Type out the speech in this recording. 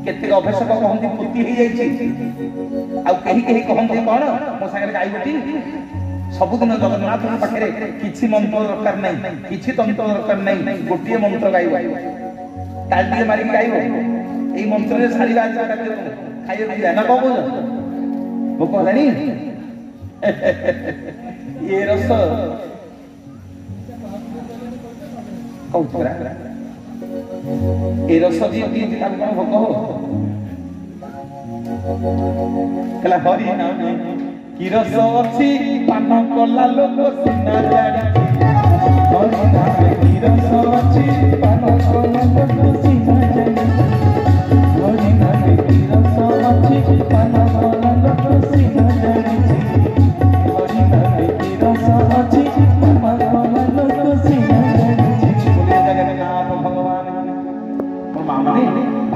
केते अभ्यासक कहते पोती हो कहीं कहीं कहते कौन मो सागर गाइबटी सबुदिन जगन्नाथ पाखे किसी मंत्र दरकार नहीं किसी तंत्र दरकार नहीं गोटे मंत्र गाइब ताली मारिक गाइब यही मंत्र सारी खाइए ना कौन भोक हेलानी ये रस कौतरा ए रस जी पीती कौन भोक हो कहला हरि नाम कि रस अच्छी पान कला लोक सीना जाड़ी हरि नाम कि रस अच्छी पान कला लोक सीना जाड़ी